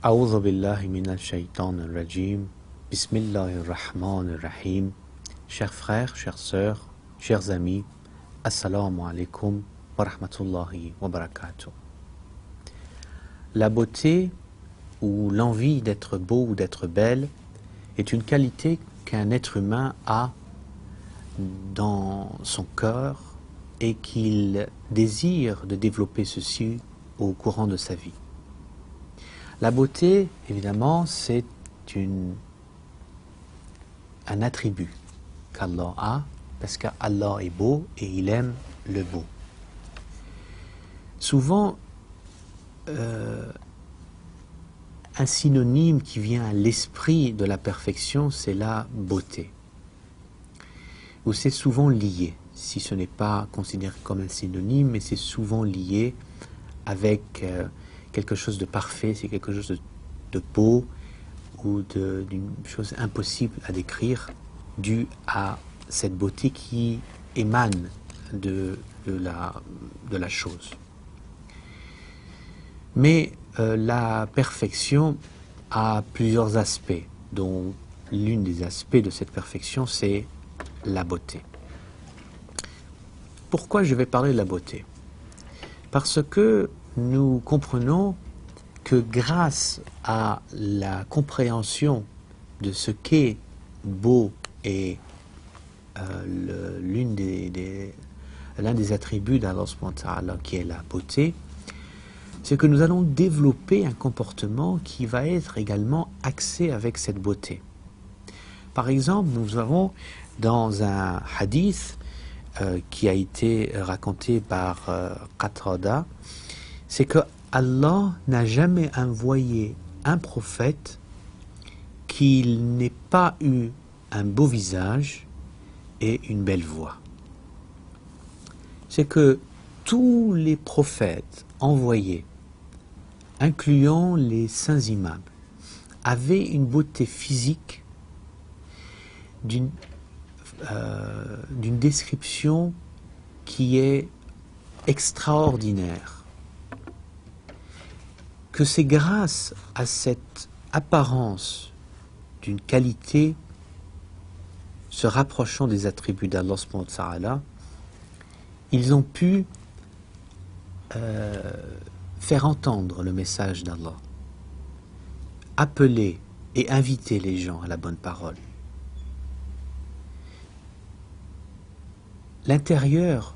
أعوذ بالله من الشيطان الرجيم بسم الله الرحمن الرحيم. Chers frères, chères sœurs, chers amis, Assalamu alaikum wa rahmatullahi wa barakatuh. La beauté ou l'envie d'être beau ou d'être belle est une qualité qu'un être humain a dans son cœur et qu'il désire de développer ceci au courant de sa vie. La beauté, évidemment, c'est un attribut qu'Allah a, parce qu'Allah est beau et il aime le beau. Souvent, un synonyme qui vient à l'esprit de la perfection, c'est la beauté. Ou c'est souvent lié, si ce n'est pas considéré comme un synonyme, mais c'est souvent lié avec quelque chose de parfait, c'est quelque chose de beau ou d'une chose impossible à décrire due à cette beauté qui émane de la chose. Mais la perfection a plusieurs aspects, dont l'un des aspects de cette perfection, c'est la beauté. Pourquoi je vais parler de la beauté? Parce que nous comprenons que grâce à la compréhension de ce qu'est beau et l'un des attributs d'Allah subhanahu wa ta'ala qui est la beauté, c'est que nous allons développer un comportement qui va être également axé avec cette beauté. Par exemple, nous avons dans un hadith qui a été raconté par Qatada, c'est que Allah n'a jamais envoyé un prophète qu'il n'ait pas eu un beau visage et une belle voix. C'est que tous les prophètes envoyés, incluant les saints imams, avaient une beauté physique d'une description qui est extraordinaire. Que c'est grâce à cette apparence d'une qualité se rapprochant des attributs d'Allah subhanahu wa ta'ala, ils ont pu faire entendre le message d'Allah, appeler et inviter les gens à la bonne parole. L'intérieur,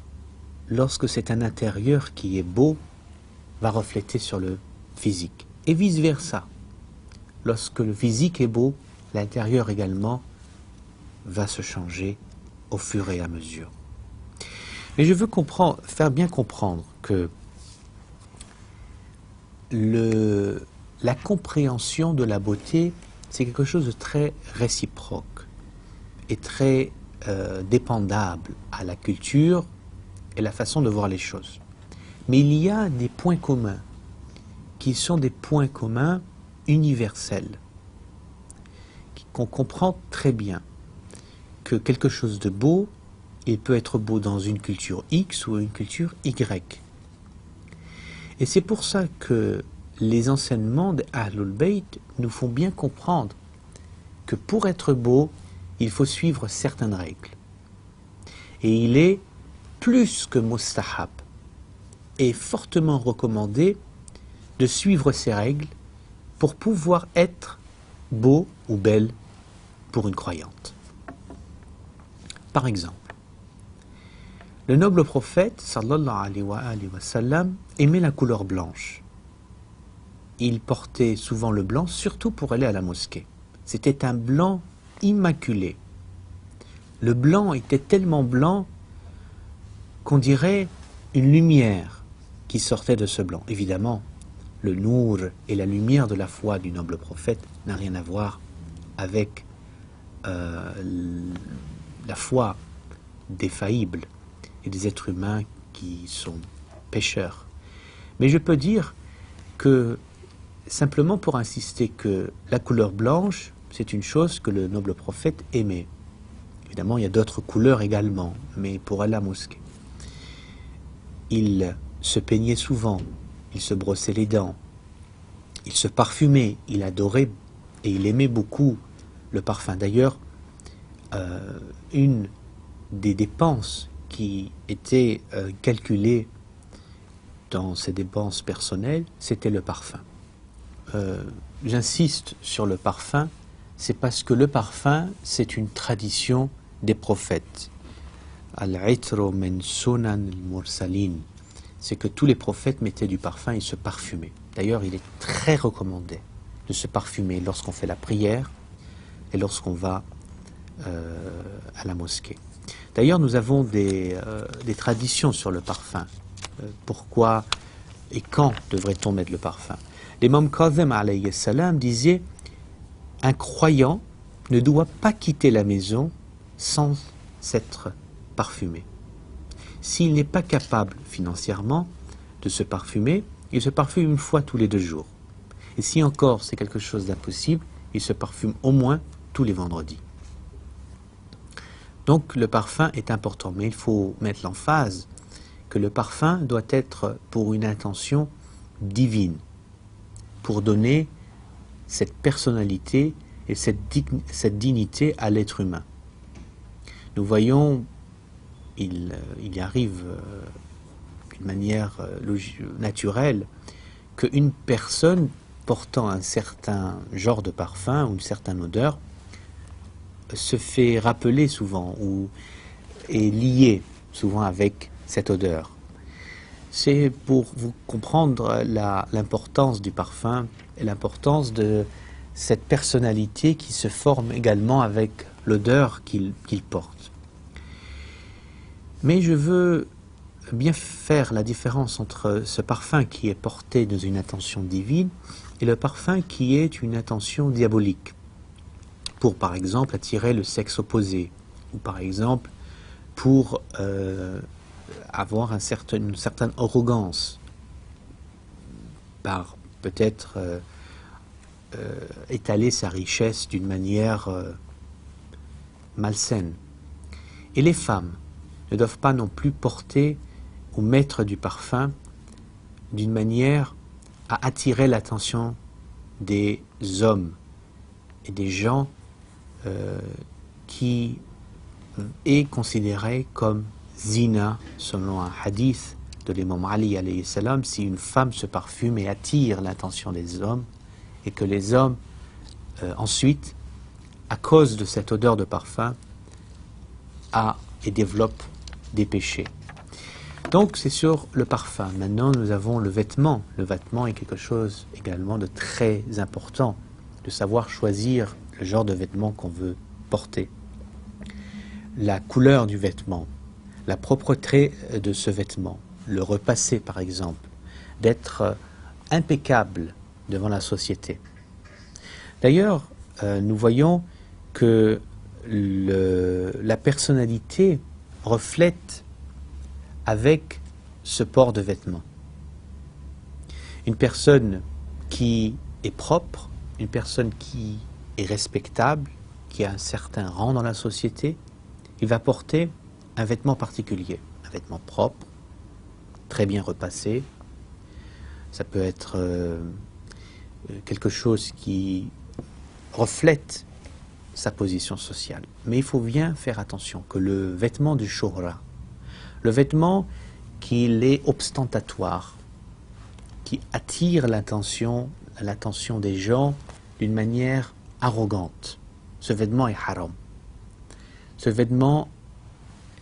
lorsque c'est un intérieur qui est beau, va refléter sur le physique. Et vice-versa. Lorsque le physique est beau, l'intérieur également va se changer au fur et à mesure. Mais je veux faire bien comprendre que la compréhension de la beauté, c'est quelque chose de très réciproque et très dépendable à la culture et la façon de voir les choses. Mais il y a des points communs qui sont des points communs universels, qu'on comprend très bien que quelque chose de beau, il peut être beau dans une culture X ou une culture Y. Et c'est pour ça que les enseignements d'Ahlul Bayt nous font bien comprendre que pour être beau, il faut suivre certaines règles. Et il est plus que mustahab et fortement recommandé de suivre ces règles pour pouvoir être beau ou belle pour une croyante. Par exemple, le noble prophète sallallahu alayhi wa sallam aimait la couleur blanche. Il portait souvent le blanc, surtout pour aller à la mosquée. C'était un blanc immaculé. Le blanc était tellement blanc qu'on dirait une lumière qui sortait de ce blanc. Évidemment, le nour et la lumière de la foi du noble prophète n'a rien à voir avec la foi défaillible et des êtres humains qui sont pécheurs. Mais je peux dire que, simplement pour insister que la couleur blanche, c'est une chose que le noble prophète aimait. Évidemment, il y a d'autres couleurs également, mais pour aller à la mosquée. Il se peignait souvent, il se brossait les dents, il se parfumait, il adorait et il aimait beaucoup le parfum. D'ailleurs, une des dépenses qui étaient calculées dans ses dépenses personnelles, c'était le parfum. J'insiste sur le parfum, c'est parce que le parfum, c'est une tradition des prophètes. Al-'itru min sunan al-mursalin. C'est que tous les prophètes mettaient du parfum et se parfumaient. D'ailleurs, il est très recommandé de se parfumer lorsqu'on fait la prière et lorsqu'on va à la mosquée. D'ailleurs, nous avons des traditions sur le parfum. Pourquoi et quand devrait-on mettre le parfum? L'imam Kazem alayhi salam disait: un croyant ne doit pas quitter la maison sans s'être parfumé. S'il n'est pas capable financièrement de se parfumer, il se parfume une fois tous les 2 jours. Et si encore c'est quelque chose d'impossible, il se parfume au moins tous les vendredis. Donc le parfum est important, mais il faut mettre l'emphase que le parfum doit être pour une intention divine, pour donner cette personnalité et cette dignité à l'être humain. Nous voyons, il y arrive d'une manière naturelle qu'une personne portant un certain genre de parfum ou une certaine odeur se fait rappeler souvent ou est liée souvent avec cette odeur. C'est pour vous comprendre l'importance du parfum et l'importance de cette personnalité qui se forme également avec l'odeur qu'il porte. Mais je veux bien faire la différence entre ce parfum qui est porté dans une intention divine et le parfum qui est une intention diabolique, pour par exemple attirer le sexe opposé, ou par exemple pour avoir une certaine arrogance, par peut-être étaler sa richesse d'une manière malsaine. Et les femmes ne doivent pas non plus porter ou mettre du parfum d'une manière à attirer l'attention des hommes et des gens qui est considéré comme zina, selon un hadith de l'imam Ali alayhi salam. Si une femme se parfume et attire l'attention des hommes, et que les hommes ensuite, à cause de cette odeur de parfum, et développent des péchés. Donc c'est sur le parfum. Maintenant nous avons le vêtement. Le vêtement est quelque chose également de très important, de savoir choisir le genre de vêtement qu'on veut porter. La couleur du vêtement, la propreté de ce vêtement, le repasser par exemple, d'être impeccable devant la société. D'ailleurs, nous voyons que la personnalité reflète avec ce port de vêtements. Une personne qui est propre, une personne qui est respectable, qui a un certain rang dans la société, il va porter un vêtement particulier, un vêtement propre, très bien repassé. Ça peut être quelque chose qui reflète sa position sociale. Mais il faut bien faire attention que le vêtement du shuhra, le vêtement qui est ostentatoire, qui attire l'attention des gens d'une manière arrogante, ce vêtement est haram. Ce vêtement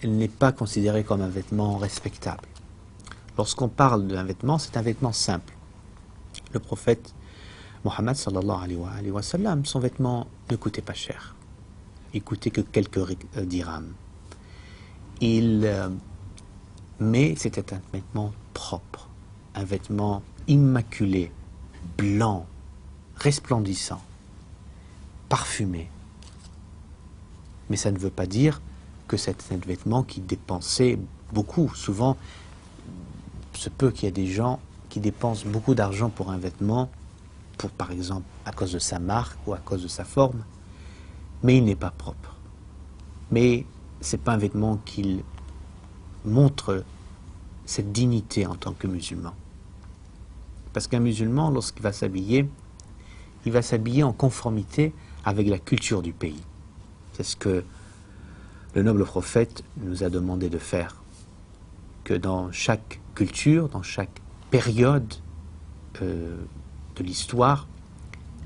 n'est pas considéré comme un vêtement respectable. Lorsqu'on parle d'un vêtement, c'est un vêtement simple. Le prophète Mohammed sallallahu alayhi wa sallam, son vêtement ne coûtait pas cher. Il coûtait que quelques dirhams. Mais c'était un vêtement propre, un vêtement immaculé, blanc, resplendissant, parfumé. Mais ça ne veut pas dire que c'est un vêtement qui dépensait beaucoup. Souvent, se peut qu'il y ait des gens qui dépensent beaucoup d'argent pour un vêtement, par exemple à cause de sa marque ou à cause de sa forme, mais il n'est pas propre. Mais ce n'est pas un vêtement qui montre cette dignité en tant que musulman. Parce qu'un musulman, lorsqu'il va s'habiller, il va s'habiller en conformité avec la culture du pays. C'est ce que le noble prophète nous a demandé de faire. Que dans chaque culture, dans chaque période de l'histoire,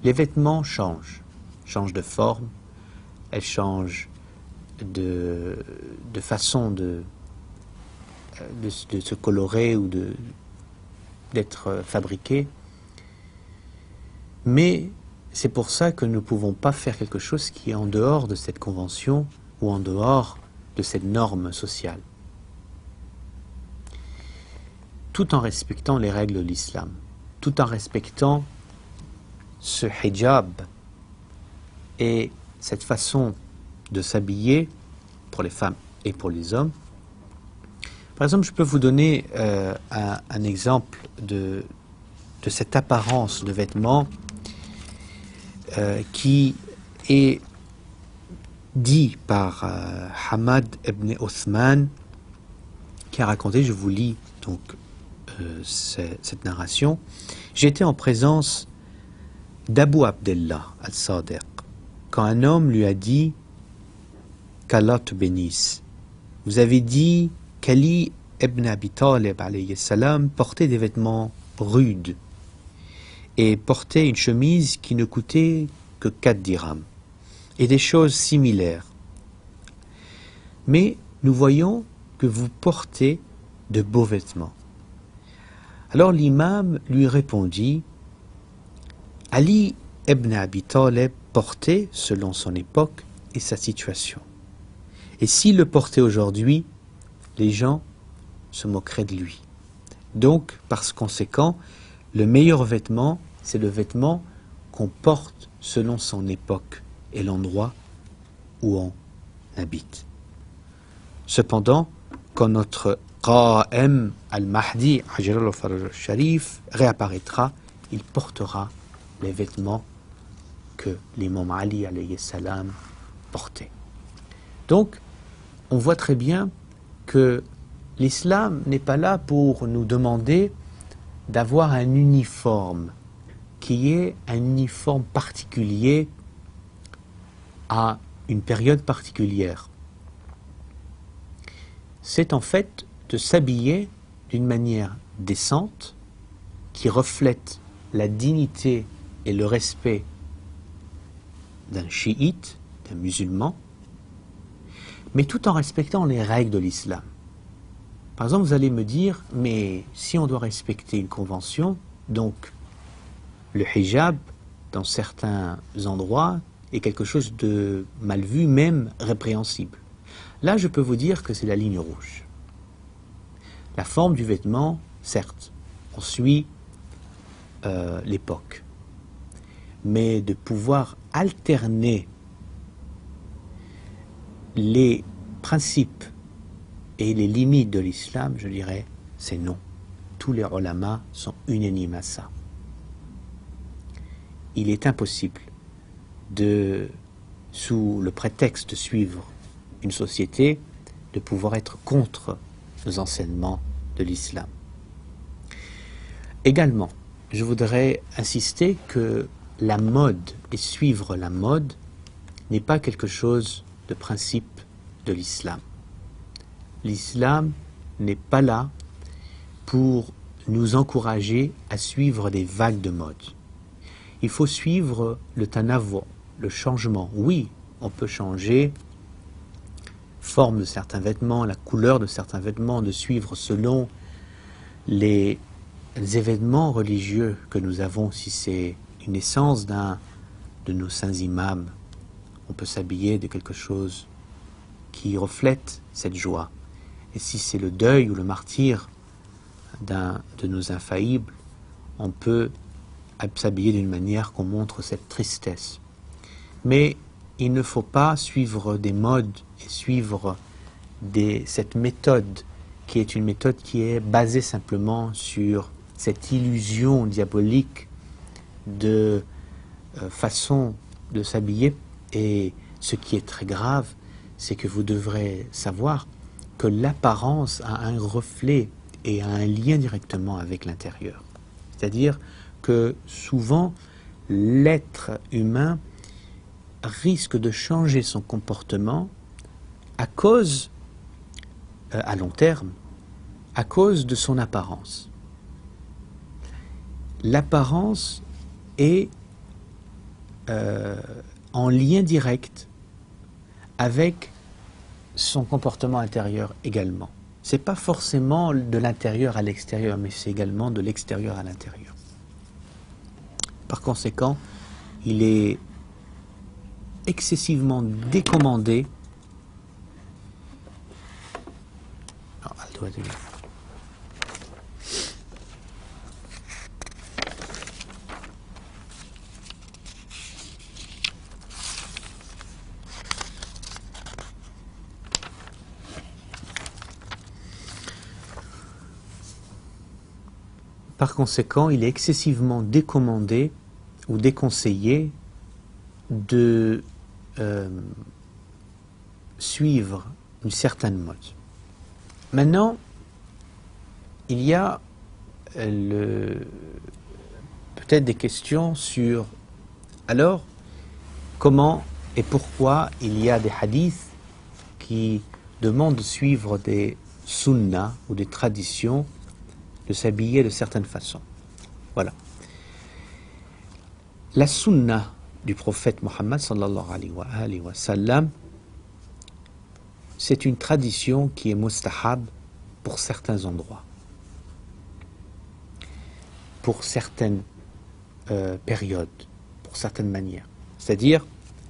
les vêtements changent de forme, elles changent de façon de se colorer ou d'être fabriqués. Mais c'est pour ça que nous ne pouvons pas faire quelque chose qui est en dehors de cette convention ou en dehors de cette norme sociale, tout en respectant les règles de l'islam, tout en respectant ce hijab et cette façon de s'habiller pour les femmes et pour les hommes. Par exemple, je peux vous donner un exemple de cette apparence de vêtements qui est dit par Hamad ibn Othman, qui a raconté, je vous lis donc cette narration. J'étais en présence d'Abu Abdallah al-Sadiq quand un homme lui a dit qu'Allah te bénisse. Vous avez dit qu'Ali ibn Abi Talib alayhi salam portait des vêtements rudes et portait une chemise qui ne coûtait que 4 dirhams et des choses similaires. Mais nous voyons que vous portez de beaux vêtements. Alors l'imam lui répondit, Ali ibn Abi Talib portait selon son époque et sa situation. Et s'il le portait aujourd'hui, les gens se moqueraient de lui. Donc, par conséquent, le meilleur vêtement, c'est le vêtement qu'on porte selon son époque et l'endroit où on habite. Cependant, quand notre Qa'im al-Mahdi, Ajral al-Faraj al-Sharif, réapparaîtra, il portera les vêtements que l'imam Ali alayhi salam portait. Donc, on voit très bien que l'islam n'est pas là pour nous demander d'avoir un uniforme qui est un uniforme particulier à une période particulière. C'est en fait de s'habiller d'une manière décente qui reflète la dignité et le respect d'un chiite, d'un musulman, mais tout en respectant les règles de l'islam. Par exemple, vous allez me dire, mais si on doit respecter une convention, donc le hijab, dans certains endroits, est quelque chose de mal vu, même répréhensible. Là, je peux vous dire que c'est la ligne rouge. La forme du vêtement, certes, on suit l'époque. Mais de pouvoir alterner les principes et les limites de l'islam, je dirais, c'est non. Tous les ulama sont unanimes à ça. Il est impossible de, sous le prétexte de suivre une société, de pouvoir être contre les enseignements de l'islam. Également, je voudrais insister que la mode et suivre la mode n'est pas quelque chose de principe de l'islam. L'islam n'est pas là pour nous encourager à suivre des vagues de mode. Il faut suivre le tanawwu, le changement. Oui, on peut changer forme de certains vêtements, la couleur de certains vêtements, de suivre selon les événements religieux que nous avons. Si c'est une naissance d'un de nos saints imams, on peut s'habiller de quelque chose qui reflète cette joie. Et si c'est le deuil ou le martyre d'un de nos infaillibles, on peut s'habiller d'une manière qu'on montre cette tristesse. Mais il ne faut pas suivre des modes et suivre cette méthode qui est une méthode qui est basée simplement sur cette illusion diabolique de façon de s'habiller. Et ce qui est très grave, c'est que vous devrez savoir que l'apparence a un reflet et a un lien directement avec l'intérieur. C'est-à-dire que souvent, l'être humain risque de changer son comportement à cause, à long terme, à cause de son apparence. L'apparence est en lien direct avec son comportement intérieur également. Ce n'est pas forcément de l'intérieur à l'extérieur, mais c'est également de l'extérieur à l'intérieur. Par conséquent, il est excessivement décommandé. Par conséquent, il est excessivement décommandé ou déconseillé de suivre une certaine mode. Maintenant, il y a peut-être des questions sur alors comment et pourquoi il y a des hadiths qui demandent de suivre des sunnas ou des traditions, de s'habiller de certaines façons. Voilà. La sunna du prophète Mohammed sallallahu alayhi wa sallam, c'est une tradition qui est mustahab pour certains endroits, pour certaines périodes, pour certaines manières. C'est-à-dire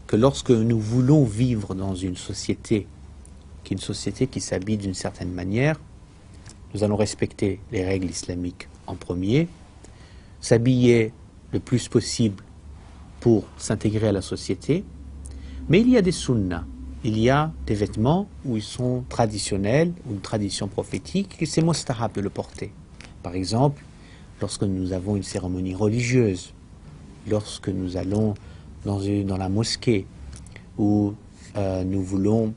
que lorsque nous voulons vivre dans une société qui s'habille d'une certaine manière, nous allons respecter les règles islamiques en premier, s'habiller le plus possible pour s'intégrer à la société, mais il y a des sunnas, il y a des vêtements où ils sont traditionnels, ou une tradition prophétique, et c'est mustahab de le porter. Par exemple, lorsque nous avons une cérémonie religieuse, lorsque nous allons dans la mosquée, où nous voulons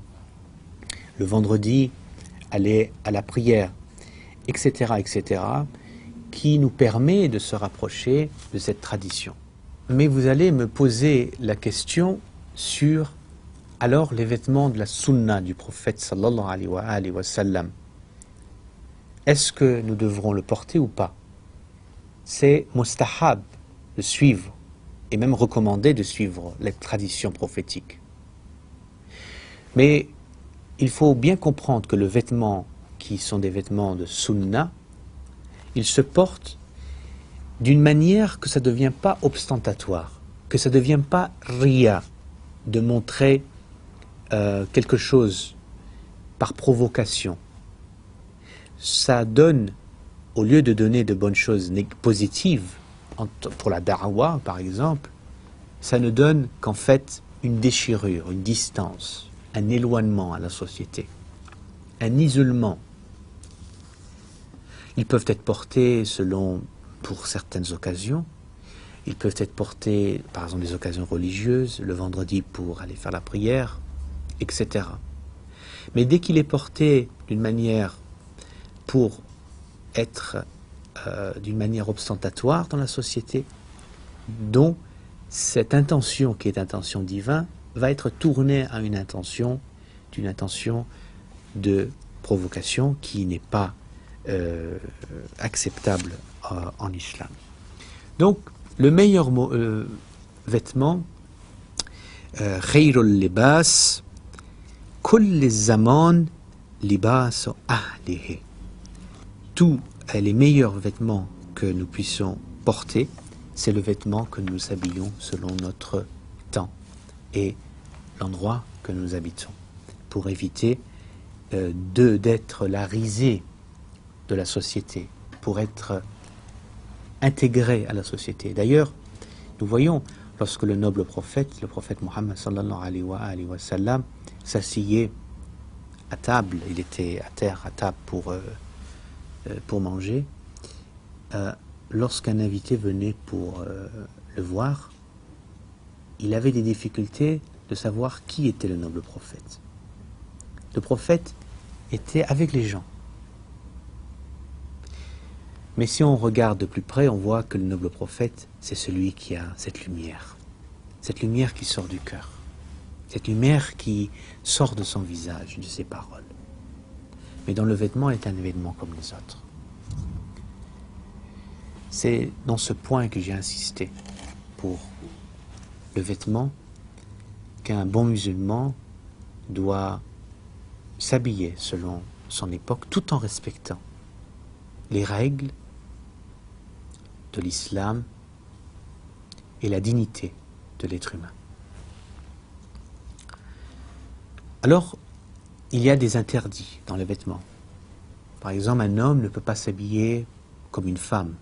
le vendredi aller à la prière, etc., etc., qui nous permet de se rapprocher de cette tradition. Mais vous allez me poser la question sur alors les vêtements de la sunna du prophète sallallahu alayhi wa sallam. Est-ce que nous devrons le porter ou pas? C'est mustahab de suivre et même recommandé de suivre les traditions prophétiques. Mais il faut bien comprendre que le vêtement qui sont des vêtements de sunna, ils se portent d'une manière que ça ne devient pas ostentatoire, que ça ne devient pas riya, de montrer quelque chose par provocation. Ça donne, au lieu de donner de bonnes choses positives, pour la da'wa par exemple, ça ne donne qu'en fait une déchirure, une distance, un éloignement à la société, un isolement. Ils peuvent être portés pour certaines occasions. Ils peuvent être portés, par exemple, des occasions religieuses, le vendredi pour aller faire la prière, etc. Mais dès qu'il est porté d'une manière pour être d'une manière ostentatoire dans la société, dont cette intention qui est intention divine va être tournée à une intention de provocation qui n'est pas acceptable en islam. Donc, le meilleur vêtement, khayrul libas, kull zaman libas ahlihi. Tous les meilleurs vêtements que nous puissions porter, c'est le vêtement que nous habillons selon notre temps et l'endroit que nous habitons, pour éviter d'être la risée de la société, pour être intégré à la société. D'ailleurs, nous voyons, lorsque le noble prophète, le prophète Mohammed sallallahu alayhi wa sallam, s'asseyait à table, il était à terre, à table pour manger, lorsqu'un invité venait pour le voir, il avait des difficultés de savoir qui était le noble prophète. Le prophète était avec les gens. Mais si on regarde de plus près, on voit que le noble prophète, c'est celui qui a cette lumière qui sort du cœur, cette lumière qui sort de son visage, de ses paroles. Mais dans le vêtement, est un vêtement comme les autres. C'est dans ce point que j'ai insisté pour le vêtement, qu'un bon musulman doit s'habiller selon son époque, tout en respectant les règles de l'islam et la dignité de l'être humain. Alors, il y a des interdits dans les vêtements. Par exemple, un homme ne peut pas s'habiller comme une femme,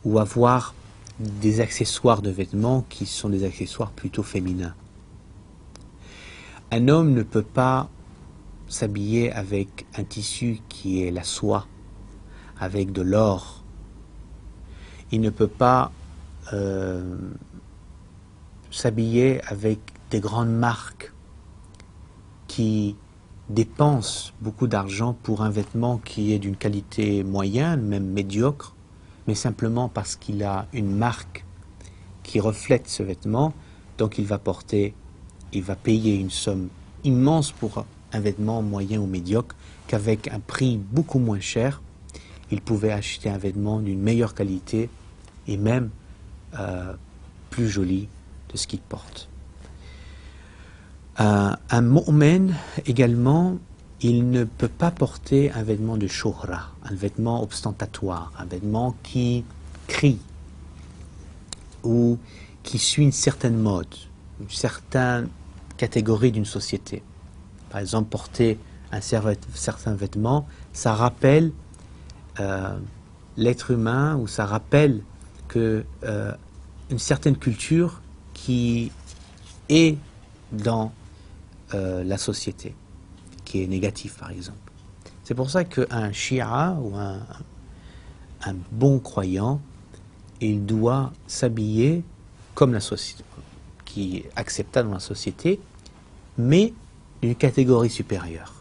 ou avoir des accessoires de vêtements qui sont des accessoires plutôt féminins. Un homme ne peut pas s'habiller avec un tissu qui est la soie, avec de l'or. Il ne peut pas s'habiller avec des grandes marques qui dépensent beaucoup d'argent pour un vêtement qui est d'une qualité moyenne, même médiocre, mais simplement parce qu'il a une marque qui reflète ce vêtement, donc il va payer une somme immense pour un vêtement moyen ou médiocre, qu'avec un prix beaucoup moins cher, il pouvait acheter un vêtement d'une meilleure qualité et même plus joli de ce qu'il porte. Un mu'min également, il ne peut pas porter un vêtement de shuhra, un vêtement ostentatoire, un vêtement qui crie ou qui suit une certaine mode, une certaine catégorie d'une société. Par exemple, porter un certain vêtement, ça rappelle l'être humain, ou ça rappelle que une certaine culture qui est dans la société, qui est négative par exemple. C'est pour ça qu'un shia ou un bon croyant, il doit s'habiller comme la société, qui est acceptable dans la société, mais d'une catégorie supérieure,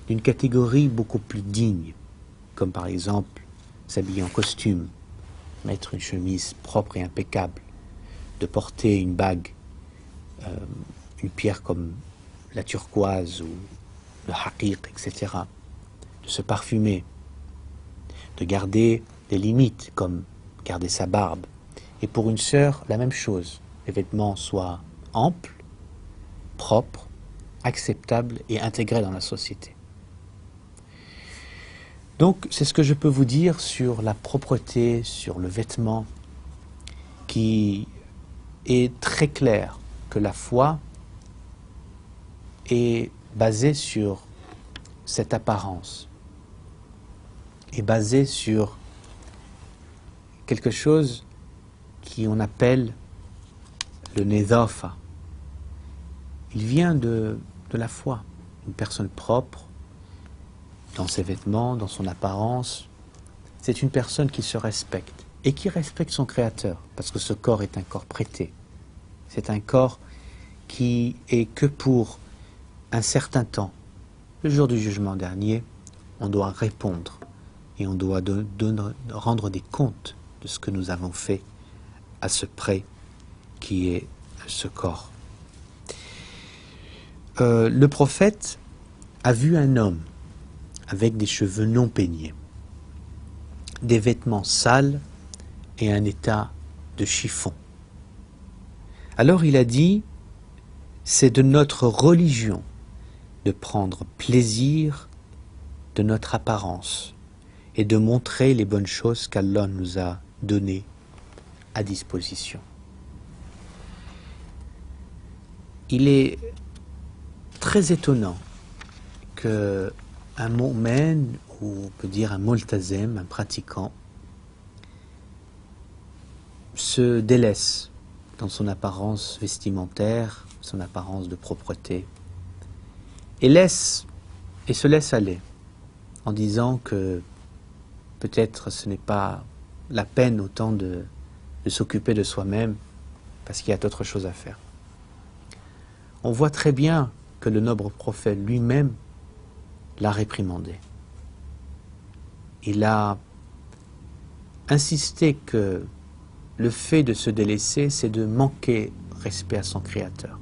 d'une catégorie beaucoup plus digne, comme par exemple s'habiller en costume, mettre une chemise propre et impeccable, de porter une bague, une pierre comme la turquoise ou le haqiq, etc., de se parfumer, de garder des limites comme garder sa barbe. Et pour une sœur, la même chose. Les vêtements soient amples, propres, acceptables et intégrés dans la société. Donc, c'est ce que je peux vous dire sur la propreté, sur le vêtement, qui est très clair que la foi est basée sur cette apparence, est basée sur quelque chose qu'on appelle le nezafa. Il vient de la foi, une personne propre, dans ses vêtements, dans son apparence. C'est une personne qui se respecte et qui respecte son Créateur, parce que ce corps est un corps prêté. C'est un corps qui est que pour un certain temps. Le jour du jugement dernier, on doit répondre et on doit rendre des comptes de ce que nous avons fait à ce prêt qui est ce corps. Le prophète a vu un homme avec des cheveux non peignés, des vêtements sales et un état de chiffon. Alors il a dit, c'est de notre religion de prendre plaisir de notre apparence et de montrer les bonnes choses qu'Allah nous a données à disposition. Il est très étonnant qu'un mu'min, ou on peut dire un multazem, un pratiquant, se délaisse dans son apparence vestimentaire, son apparence de propreté, et se laisse aller en disant que peut-être ce n'est pas la peine autant de s'occuper de soi-même parce qu'il y a d'autres choses à faire. On voit très bien que le noble prophète lui-même l'a réprimandé. il a insisté que le fait de se délaisser, c'est de manquer respect à son Créateur,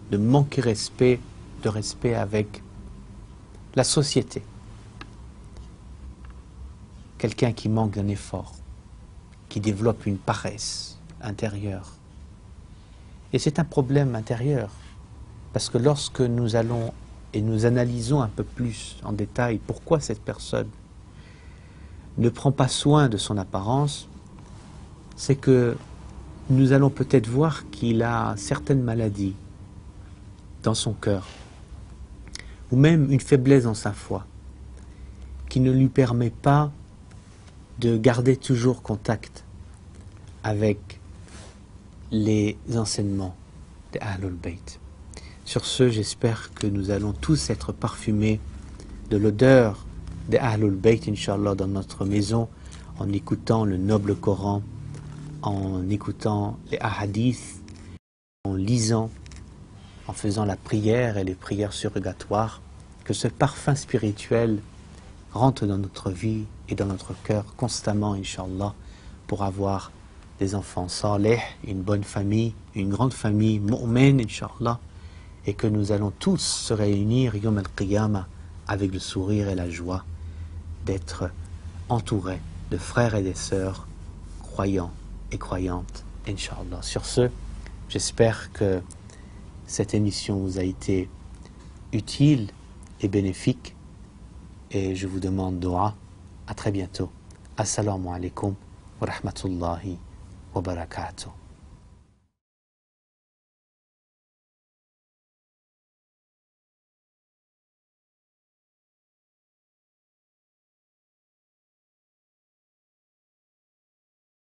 de manquer de respect avec la société. Quelqu'un qui manque d'un effort, qui développe une paresse intérieure. Et c'est un problème intérieur, parce que lorsque nous allons et nous analysons un peu plus en détail pourquoi cette personne ne prend pas soin de son apparence, c'est que nous allons peut-être voir qu'il a certaines maladies dans son cœur, ou même une faiblesse dans sa foi, qui ne lui permet pas de garder toujours contact avec les enseignements de Ahlul Bayt. Sur ce, j'espère que nous allons tous être parfumés de l'odeur de Ahlul Bayt, Inch'Allah, dans notre maison, en écoutant le noble Coran, en écoutant les hadiths, en lisant, en faisant la prière et les prières surrogatoires, que ce parfum spirituel rentre dans notre vie et dans notre cœur constamment, Inch'Allah, pour avoir des enfants salih, une bonne famille, une grande famille mu'min, Inch'Allah, et que nous allons tous se réunir Yom al-Qiyamah avec le sourire et la joie d'être entourés de frères et de sœurs croyants et croyantes, Inch'Allah. Sur ce, j'espère que cette émission vous a été utile et bénéfique, et je vous demande dua. À très bientôt. Assalamu alaikum wa rahmatullahi wa barakatuh.